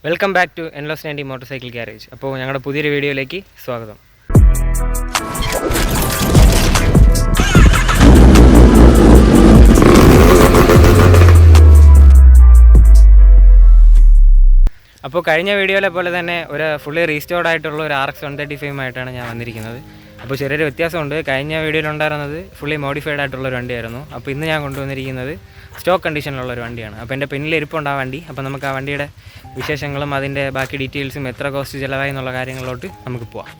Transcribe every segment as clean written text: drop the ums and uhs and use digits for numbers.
Welcome back to എൻലോസ് 90 motorcycle garage. അപ്പോൾ ഞങ്ങളുടെ പുതിയൊരു വീഡിയോയിലേക്ക് സ്വാഗതം. അപ്പോൾ കഴിഞ്ഞ വീഡിയോയിലെ പോലെ തന്നെ ഒരു ഫുള്ളി റീസ്റ്റോർഡ് ആയിട്ടുള്ള ഒരു RX 135 ആയിട്ടാണ് ഞാൻ വന്നിരിക്കുന്നത്. അപ്പോൾ ചെറിയൊരു വ്യത്യാസമുണ്ട്. കഴിഞ്ഞ വീഡിയോയിലുണ്ടായിരുന്നത് ഫുള്ളി മോഡിഫൈഡ് ആയിട്ടുള്ളൊരു വണ്ടിയായിരുന്നു. അപ്പോൾ ഇന്ന് ഞാൻ കൊണ്ടുവന്നിരിക്കുന്നത് സ്റ്റോക്ക് കണ്ടീഷനിലുള്ളൊരു വണ്ടിയാണ്. അപ്പോൾ എൻ്റെ പിന്നിൽ ഇരിപ്പുണ്ട് ആ വണ്ടി. അപ്പോൾ നമുക്ക് ആ വണ്ടിയുടെ വിശേഷങ്ങളും അതിൻ്റെ ബാക്കി ഡീറ്റെയിൽസും എത്ര കോസ്റ്റ് ചിലവായി എന്നുള്ള കാര്യങ്ങളിലോട്ട് നമുക്ക് പോവാം.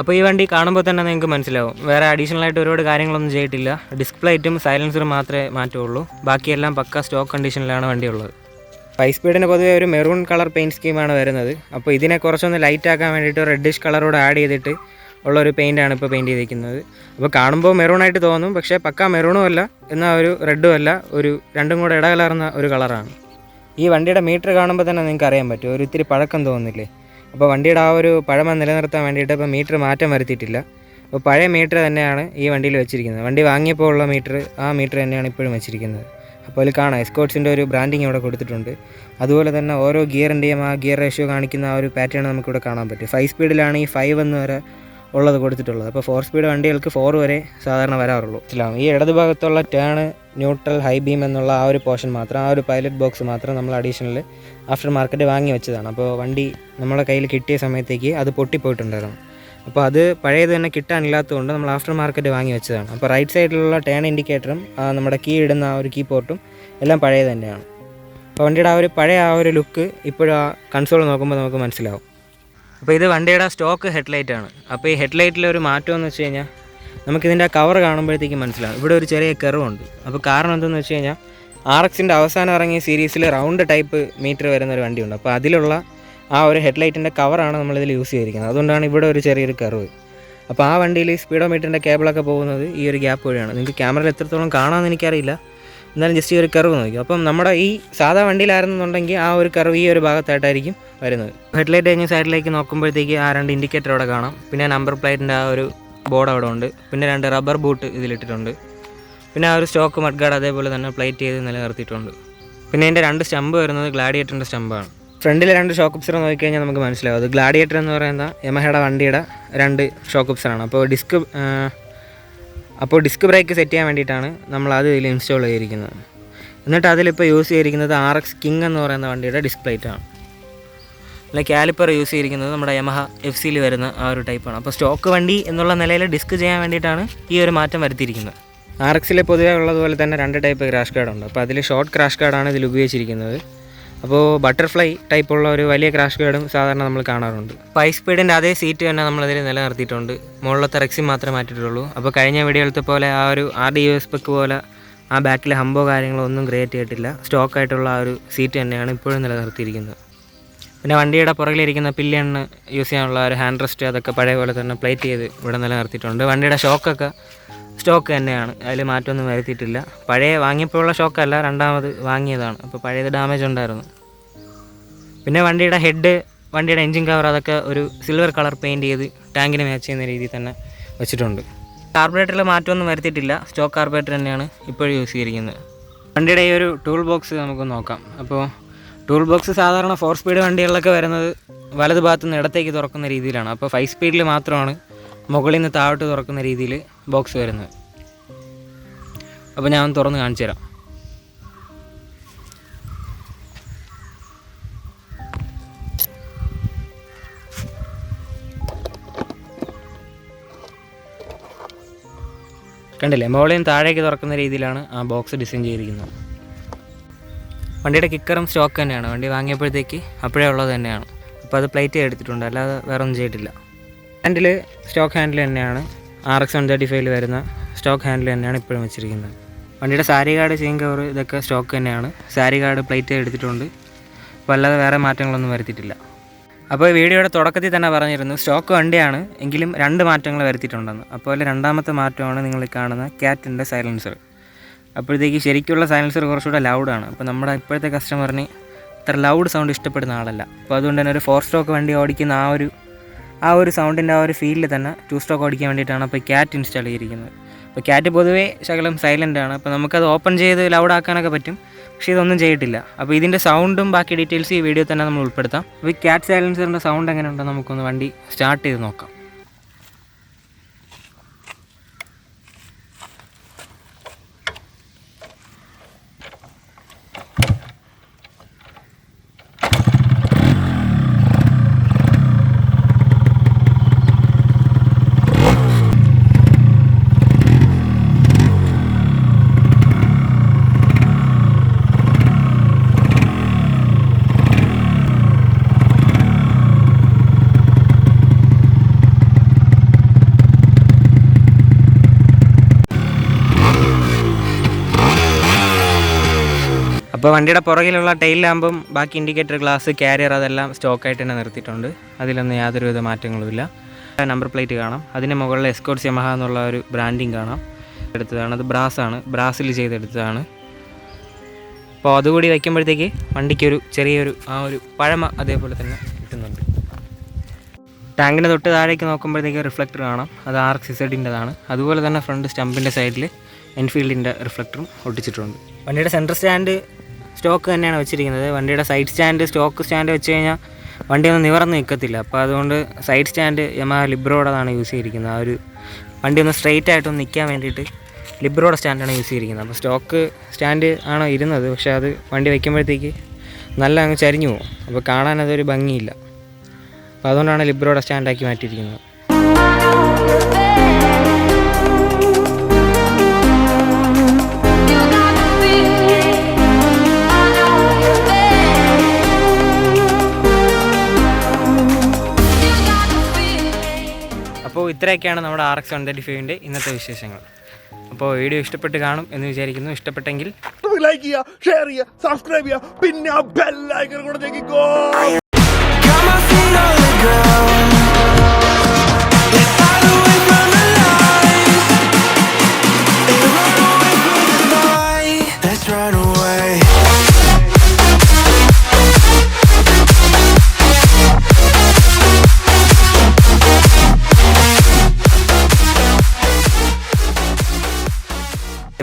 അപ്പോൾ ഈ വണ്ടി കാണുമ്പോൾ തന്നെ നിങ്ങൾക്ക് മനസ്സിലാവും, വേറെ അഡീഷണൽ ആയിട്ട് ഒരുപാട് കാര്യങ്ങളൊന്നും ചെയ്തിട്ടില്ല. ഡിസ്ക് പ്ലേറ്റും സൈലൻസറും മാത്രമേ മാറ്റുള്ളൂ. ബാക്കിയെല്ലാം പക്ക സ്റ്റോക്ക് കണ്ടീഷനിലാണ് വണ്ടി ഉള്ളത്. 5 സ്പീഡിന് പൊതുവേ ഒരു മെറൂൺ കളർ പെയിൻറ്റ് സ്കീമാണ് വരുന്നത്. അപ്പോൾ ഇതിനെ കുറച്ചൊന്ന് ലൈറ്റ് ആക്കാൻ വേണ്ടിയിട്ട് റെഡിഷ് കളറോട് ആഡ് ചെയ്തിട്ട് ഉള്ളൊരു പെയിൻറ്റാണ് ഇപ്പോൾ പെയിൻറ്റ് ചെയ്തിരിക്കുന്നത്. അപ്പോൾ കാണുമ്പോൾ മെറൂണായിട്ട് തോന്നും, പക്ഷേ പക്ക മെറൂണും അല്ല എന്നാൽ ഒരു റെഡും അല്ല, ഒരു രണ്ടും കൂടെ ഇടകലർന്ന ഒരു കളറാണ്. ഈ വണ്ടിയുടെ മീറ്റർ കാണുമ്പോൾ തന്നെ നിങ്ങൾക്ക് അറിയാൻ പറ്റും, ഒരു ഇത്തിരി പഴക്കം തോന്നുന്നില്ലേ? അപ്പോൾ വണ്ടിയുടെ ആ ഒരു പഴമ നിലനിർത്താൻ വേണ്ടിയിട്ട് ഇപ്പോൾ മീറ്റർ മാറ്റം വരുത്തിയിട്ടില്ല. അപ്പോൾ പഴയ മീറ്റർ തന്നെയാണ് ഈ വണ്ടിയിൽ വെച്ചിരിക്കുന്നത്. വണ്ടി വാങ്ങിയപ്പോൾ ഉള്ള മീറ്റർ, ആ മീറ്റർ തന്നെയാണ് ഇപ്പോഴും വെച്ചിരിക്കുന്നത്. അപ്പോൾ അതിൽ കാണാം എസ്കോട്ട്സിൻ്റെ ഒരു ബ്രാൻഡിങ് ഇവിടെ കൊടുത്തിട്ടുണ്ട്. അതുപോലെ തന്നെ ഓരോ ഗിയറിൻ്റെയും ആ ഗിയർ റേഷ്യോ കാണിക്കുന്ന ആ ഒരു പാറ്റേൺ നമുക്കിവിടെ കാണാൻ പറ്റും. 5 സ്പീഡിലാണ് ഈ 5 എന്ന് വരെ ഉള്ളത് കൊടുത്തിട്ടുള്ളത്. അപ്പോൾ 4 സ്പീഡ് വണ്ടികൾക്ക് 4 വരെ സാധാരണ വരാറുള്ളൂ. ഈ ഇടത് ഭാഗത്തുള്ള ടേൺ, ന്യൂട്രൽ, ഹൈ ബീം എന്നുള്ള ആ ഒരു പോർഷൻ മാത്രം, ആ ഒരു പൈലറ്റ് ബോക്സ് മാത്രം നമ്മൾ അഡീഷണൽ ആഫ്റ്റർ മാർക്കറ്റ് വാങ്ങി വെച്ചതാണ്. അപ്പോൾ വണ്ടി നമ്മുടെ കയ്യിൽ കിട്ടിയ സമയത്തേക്ക് അത് പൊട്ടിപ്പോയിട്ടുണ്ടായിരുന്നു. അപ്പോൾ അത് പഴയത് തന്നെ കിട്ടാനില്ലാത്തതുകൊണ്ട് നമ്മൾ ആഫ്റ്റർ മാർക്കറ്റ് വാങ്ങി വെച്ചതാണ്. അപ്പോൾ റൈറ്റ് സൈഡിലുള്ള ടേൺ ഇൻഡിക്കേറ്ററും നമ്മുടെ കീ ഇടുന്ന ആ ഒരു കീ പോർട്ടും എല്ലാം പഴയത് തന്നെയാണ്. അപ്പോൾ വണ്ടിയുടെ ആ ഒരു പഴയ ആ ഒരു ലുക്ക് ഇപ്പോഴും ആ കൺസോൾ നോക്കുമ്പോൾ നമുക്ക് മനസ്സിലാവും. അപ്പോൾ ഇത് വണ്ടിയുടെ സ്റ്റോക്ക് ഹെഡ്ലൈറ്റാണ്. അപ്പോൾ ഈ ഹെഡ്ലൈറ്റിലൊരു മാറ്റമെന്ന് വെച്ച് കഴിഞ്ഞാൽ നമുക്കിതിൻ്റെ കവർ കാണുമ്പോഴത്തേക്കും മനസ്സിലാവും, ഇവിടെ ഒരു ചെറിയ കർവുണ്ട്. അപ്പോൾ കാരണം എന്തെന്ന് വെച്ച് കഴിഞ്ഞാൽ RXൻ്റെ അവസാനം ഇറങ്ങിയ സീരീസിൽ റൗണ്ട് ടൈപ്പ് മീറ്റർ വരുന്നൊരു വണ്ടിയുണ്ട്. അപ്പോൾ അതിലുള്ള ആ ഒരു ഹെഡ്ലൈറ്റിൻ്റെ കവറാണ് നമ്മളിതിൽ യൂസ് ചെയ്തിരിക്കുന്നത്. അതുകൊണ്ടാണ് ഇവിടെ ഒരു ചെറിയൊരു കർവ്. അപ്പോൾ ആ വണ്ടിയിൽ സ്പീഡോമീറ്ററിൻ്റെ കേബിളൊക്കെ പോകുന്നത് ഈ ഒരു ഗ്യാപ്പ് വഴിയാണ്. നിങ്ങൾക്ക് ക്യാമറയിൽ എത്രത്തോളം കാണാമെന്ന് എനിക്കറിയില്ല, എന്നാലും ജസ്റ്റ് ഈ ഒരു കർവ് നോക്കി. അപ്പം നമ്മുടെ ഈ സാധാ വണ്ടിയിലായിരുന്നുണ്ടെങ്കിൽ ആ ഒരു കർവ് ഈ ഒരു ഭാഗത്തായിട്ടായിരിക്കും വരുന്നത്. ഹെഡ്ലൈറ്റ് കഴിഞ്ഞ് സൈഡിലേക്ക് നോക്കുമ്പോഴത്തേക്ക് ആ 2 ഇൻഡിക്കേറ്റർ അവിടെ കാണാം. പിന്നെ നമ്പർ പ്ലേറ്റിൻ്റെ ആ ഒരു ബോർഡ് അവിടെ ഉണ്ട്. പിന്നെ 2 റബ്ബർ ബൂട്ട് ഇതിലിട്ടിട്ടുണ്ട്. പിന്നെ ആ ഒരു സ്റ്റോക്ക് മഡ് ഗാർഡ് അതേപോലെ തന്നെ പ്ലേറ്റ് ചെയ്ത് നിലനിർത്തിയിട്ടുണ്ട്. പിന്നെ അതിൻ്റെ 2 സ്റ്റമ്പ് വരുന്നത് ഗ്ലാഡിയേറ്ററിൻ്റെ സ്റ്റമ്പാണ്. ഫ്രണ്ടിൽ 2 ഷോക്ക് ഒബ്സർ നോക്കിക്കഴിഞ്ഞാൽ നമുക്ക് മനസ്സിലാവും, അത് ഗ്ലാഡിയേറ്റർ എന്ന് പറയുന്ന യമഹയുടെ വണ്ടിയുടെ 2 ഷോക്ക് ഒബ്സറാണ്. അപ്പോൾ ഡിസ്ക് ബ്രേക്ക് സെറ്റ് ചെയ്യാൻ വേണ്ടിയിട്ടാണ് നമ്മൾ ഇതിൽ ഇൻസ്റ്റാൾ ചെയ്തിരിക്കുന്നത്. എന്നിട്ട് അതിലിപ്പോൾ യൂസ് ചെയ്തിരിക്കുന്നത് RX കിങ് എന്ന് പറയുന്ന വണ്ടിയുടെ ഡിസ്ക് പ്ലേറ്റാണ്. അല്ല, കാലിപ്പർ യൂസ് ചെയ്തിരിക്കുന്നത് നമ്മുടെ യമഹ FCയിൽ വരുന്ന ആ ഒരു ടൈപ്പാണ്. അപ്പോൾ സ്റ്റോക്ക് വണ്ടി എന്നുള്ള നിലയിൽ ഡിസ്ക് ചെയ്യാൻ വേണ്ടിയിട്ടാണ് ഈ ഒരു മാറ്റം വരുത്തിയിരിക്കുന്നത്. RXൽ പൊതുവേ ഉള്ളതുപോലെ തന്നെ 2 ടൈപ്പ് ക്രാഷ് ഗാർഡുണ്ട്. അപ്പോൾ അതിൽ ഷോർട്ട് ക്രാഷ് ഗാർഡാണ് ഇതിൽ ഉപയോഗിച്ചിരിക്കുന്നത്. അപ്പോൾ ബട്ടർഫ്ലൈ ടൈപ്പുള്ള ഒരു വലിയ ക്രാഷ് ഗാർഡും സാധാരണ നമ്മൾ കാണാറുണ്ട്. 5 സ്പീഡിൻ്റെ അതേ സീറ്റ് തന്നെ നമ്മളതിൽ നിലനിർത്തിയിട്ടുണ്ട്. മുകളിലത്തെ റെക്സിം മാത്രമേ മാറ്റിയിട്ടുള്ളൂ. അപ്പോൾ കഴിഞ്ഞ വീഡിയോയിലത്തെ പോലെ ആ ഒരു RDUS സ്പെക്ക് പോലെ ആ ബാക്കിൽ ഹമ്പോ കാര്യങ്ങളോ ഒന്നും ക്രിയേറ്റ് ചെയ്തിട്ടില്ല. സ്റ്റോക്കായിട്ടുള്ള ആ ഒരു സീറ്റ് തന്നെയാണ് ഇപ്പോഴും നിലനിർത്തിയിരിക്കുന്നത്. പിന്നെ വണ്ടിയുടെ പുറകിലിരിക്കുന്ന പില്ലിയണ് യൂസ് ചെയ്യാനുള്ള ഒരു ഹാൻഡ് റെസ്റ്റ് അതൊക്കെ പഴയ പോലെ തന്നെ പ്ലേറ്റ് ചെയ്ത് ഇവിടെ നിലനിർത്തിയിട്ടുണ്ട്. വണ്ടിയുടെ ഷോക്കൊക്കെ സ്റ്റോക്ക് തന്നെയാണ്, അതിൽ മാറ്റമൊന്നും വരുത്തിയിട്ടില്ല. പഴയ വാങ്ങിയപ്പോഴുള്ള ഷോക്കല്ല, രണ്ടാമത് വാങ്ങിയതാണ്. അപ്പോൾ പഴയത് ഡാമേജ് ഉണ്ടായിരുന്നു. പിന്നെ വണ്ടിയുടെ ഹെഡ്, വണ്ടിയുടെ എൻജിൻ കവർ അതൊക്കെ ഒരു സിൽവർ കളർ പെയിൻറ്റ് ചെയ്ത് ടാങ്കിന് മാച്ച് ചെയ്യുന്ന രീതിയിൽ തന്നെ വെച്ചിട്ടുണ്ട്. കാർബറേറ്ററിൽ മാറ്റമൊന്നും വരുത്തിയിട്ടില്ല, സ്റ്റോക്ക് കാർബറേറ്റർ തന്നെയാണ് ഇപ്പോഴും യൂസ് ചെയ്തിരിക്കുന്നത്. വണ്ടിയുടെ ഈ ഒരു ടൂൾ ബോക്സ് നമുക്ക് നോക്കാം. അപ്പോൾ ടൂൾ ബോക്സ് സാധാരണ 4 സ്പീഡ് വണ്ടികളിലൊക്കെ വരുന്നത് വലത് ഭാഗത്ത് നിന്ന് ഇടത്തേക്ക് തുറക്കുന്ന രീതിയിലാണ്. അപ്പോൾ 5 സ്പീഡിൽ മാത്രമാണ് മുകളിൽ നിന്ന് താഴോട്ട് തുറക്കുന്ന രീതിയിൽ ബോക്സ് വരുന്നത്. അപ്പോൾ ഞാൻ തുറന്ന് കാണിച്ചു തരാം. കണ്ടില്ലേ, മുകളിൽ നിന്ന് താഴേക്ക് തുറക്കുന്ന രീതിയിലാണ് ആ ബോക്സ് ഡിസൈൻ ചെയ്തിരിക്കുന്നത്. വണ്ടിയുടെ കിക്കറും സ്റ്റോക്ക് തന്നെയാണ്, വണ്ടി വാങ്ങിയപ്പോഴത്തേക്ക് അപ്പോഴേ ഉള്ളത് തന്നെയാണ്. അപ്പോൾ അത് പ്ലേറ്റ് എടുത്തിട്ടുണ്ട്, അല്ലാതെ വേറെ ഒന്നും ചെയ്തിട്ടില്ല. ഹാൻഡിൽ സ്റ്റോക്ക് ഹാൻഡിൽ തന്നെയാണ്, RX 135 വരുന്ന സ്റ്റോക്ക് ഹാൻഡിൽ തന്നെയാണ് ഇപ്പോഴും വെച്ചിരിക്കുന്നത്. വണ്ടിയുടെ സാരി ഗാർഡ്, ചെയിൻ കവർ ഇതൊക്കെ സ്റ്റോക്ക് തന്നെയാണ്. സാരി ഗാർഡ് പ്ലേറ്റ് എടുത്തിട്ടുണ്ട്. അപ്പോൾ അല്ലാതെ വേറെ മാറ്റങ്ങളൊന്നും വരുത്തിയിട്ടില്ല. അപ്പോൾ വീഡിയോയുടെ തുടക്കത്തിൽ തന്നെ പറഞ്ഞിരുന്നു സ്റ്റോക്ക് വണ്ടിയാണ് എങ്കിലും 2 മാറ്റങ്ങൾ വരുത്തിയിട്ടുണ്ടെന്ന്. അപ്പോൾ രണ്ടാമത്തെ മാറ്റമാണ് നിങ്ങൾ കാണുന്ന ക്യാറ്റിൻ്റെ സൈലൻസർ. അപ്പോഴത്തേക്ക് ശരിക്കുള്ള സൈലൻസർ കുറച്ചുകൂടെ ലൗഡാണ്. അപ്പോൾ നമ്മുടെ ഇപ്പോഴത്തെ കസ്റ്റമറിന് ഇത്ര ലൗഡ് സൗണ്ട് ഇഷ്ടപ്പെടുന്ന ആളല്ല. അപ്പോൾ അതുകൊണ്ട് തന്നെ ഒരു 4 സ്റ്റോക്ക് വണ്ടി ഓടിക്കുന്ന ആ ഒരു സൗണ്ടിൻ്റെ ആ ഒരു ഫീലിൽ തന്നെ 2 സ്റ്റോക്ക് ഓടിക്കാൻ വേണ്ടിയിട്ടാണ് അപ്പോൾ ക്യാറ്റ് ഇൻസ്റ്റാൾ ചെയ്തിരിക്കുന്നത്. അപ്പോൾ ക്യാറ്റ് പൊതുവേ ശകലം സൈലൻ്റ് ആണ്. അപ്പോൾ നമുക്കത് ഓപ്പൺ ചെയ്ത് ലൗഡാക്കാനൊക്കെ പറ്റും, പക്ഷേ ഇതൊന്നും ചെയ്തിട്ടില്ല. അപ്പോൾ ഇതിൻ്റെ സൗണ്ടും ബാക്കി ഡീറ്റെയിൽസ് ഈ വീഡിയോ തന്നെ നമ്മൾ ഉൾപ്പെടുത്താം. അപ്പോൾ ഈ ക്യാറ്റ് സൈലൻസറിൻ്റെ സൗണ്ട് എങ്ങനെയുണ്ടോ നമുക്കൊന്ന് വണ്ടി സ്റ്റാർട്ട് ചെയ്ത് നോക്കാം. അപ്പോൾ വണ്ടിയുടെ പുറകിലുള്ള ടെയിൽ ലാമ്പും ബാക്കി ഇൻഡിക്കേറ്റർ ഗ്ലാസ് കാരിയർ അതെല്ലാം സ്റ്റോക്കായിട്ട് തന്നെ നിർത്തിയിട്ടുണ്ട്. അതിലൊന്നും യാതൊരുവിധ മാറ്റങ്ങളുമില്ല. നമ്പർ പ്ലേറ്റ് കാണാം, അതിന് മുകളിൽ എസ്കോർട്സ് യമഹ എന്നുള്ള ഒരു ബ്രാൻഡിങ് കാണാം. എടുത്തതാണ്, അത് ബ്രാസാണ്, ബ്രാസിൽ ചെയ്തെടുത്തതാണ്. അപ്പോൾ അതുകൂടി വയ്ക്കുമ്പോഴത്തേക്ക് വണ്ടിക്കൊരു ചെറിയൊരു ആ ഒരു പഴമ അതേപോലെ തന്നെ കിട്ടുന്നുണ്ട്. ടാങ്കിന് തൊട്ട് താഴേക്ക് നോക്കുമ്പോഴത്തേക്ക് റിഫ്ലക്ടർ കാണാം, അത് RX-Zൻ്റെതാണ്. അതുപോലെ തന്നെ ഫ്രണ്ട് സ്റ്റമ്പിൻ്റെ സൈഡിൽ എൻഫീൽഡിൻ്റെ റിഫ്ലക്ടറും ഒട്ടിച്ചിട്ടുണ്ട്. വണ്ടിയുടെ സെൻറ്റർ സ്റ്റാൻഡ് സ്റ്റോക്ക് തന്നെയാണ് വെച്ചിരിക്കുന്നത്. വണ്ടിയുടെ സൈഡ് സ്റ്റാൻഡ് സ്റ്റോക്ക് സ്റ്റാൻഡ് വെച്ച് കഴിഞ്ഞാൽ വണ്ടി ഒന്നും നിവർന്ന് നിൽക്കത്തില്ല. അപ്പോൾ അതുകൊണ്ട് സൈഡ് സ്റ്റാൻഡ് യമഹ ലിബ്രോയുടേതാണ് യൂസ് ചെയ്തിരിക്കുന്നത്. ആ ഒരു വണ്ടി ഒന്ന് സ്ട്രെയിറ്റ് ആയിട്ടൊന്ന് നിൽക്കാൻ വേണ്ടിയിട്ട് ലിബ്രോയുടെ സ്റ്റാൻഡാണ് യൂസ് ചെയ്തിരിക്കുന്നത്. അപ്പോൾ സ്റ്റോക്ക് സ്റ്റാൻഡ് ആണ് ഇരുന്നത്, പക്ഷേ അത് വണ്ടി വയ്ക്കുമ്പോഴത്തേക്ക് നല്ല അങ്ങ് ചരിഞ്ഞു പോകും. അപ്പോൾ കാണാൻ അതൊരു ഭംഗിയില്ല. അപ്പോൾ അതുകൊണ്ടാണ് ലിബ്രോയുടെ സ്റ്റാൻഡാക്കി മാറ്റിയിരിക്കുന്നത്. അപ്പോൾ ഇത്രയൊക്കെയാണ് നമ്മുടെ RX 135ൻ്റെ ഇന്നത്തെ വിശേഷങ്ങൾ. അപ്പോൾ വീഡിയോ ഇഷ്ടപ്പെട്ട് കാണും എന്ന് വിചാരിക്കുന്നു. ഇഷ്ടപ്പെട്ടെങ്കിൽ ലൈക്ക് ചെയ്യുക, ഷെയർ ചെയ്യുക, സബ്സ്ക്രൈബ് ചെയ്യുക, പിന്നെ ബെൽ ഐക്കൺ കൂടെ ഞെക്കിക്കോ.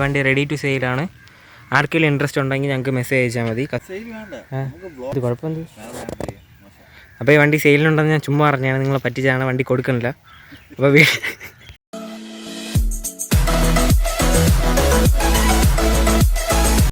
വണ്ടി റെഡി ടു സെയിലാണ്. ആർക്കെങ്കിലും ഇൻട്രസ്റ്റ് ഉണ്ടെങ്കിൽ ഞങ്ങൾക്ക് മെസ്സേജ് അയച്ചാൽ മതി. ഇത് കുഴപ്പമെന്ത്? അപ്പോൾ ഈ വണ്ടി സെയിലിനുണ്ടെന്ന് ഞാൻ ചുമ്മാ പറഞ്ഞാണ്, നിങ്ങളെ പറ്റിച്ചാണ്, വണ്ടി കൊടുക്കുന്നില്ല. അപ്പോൾ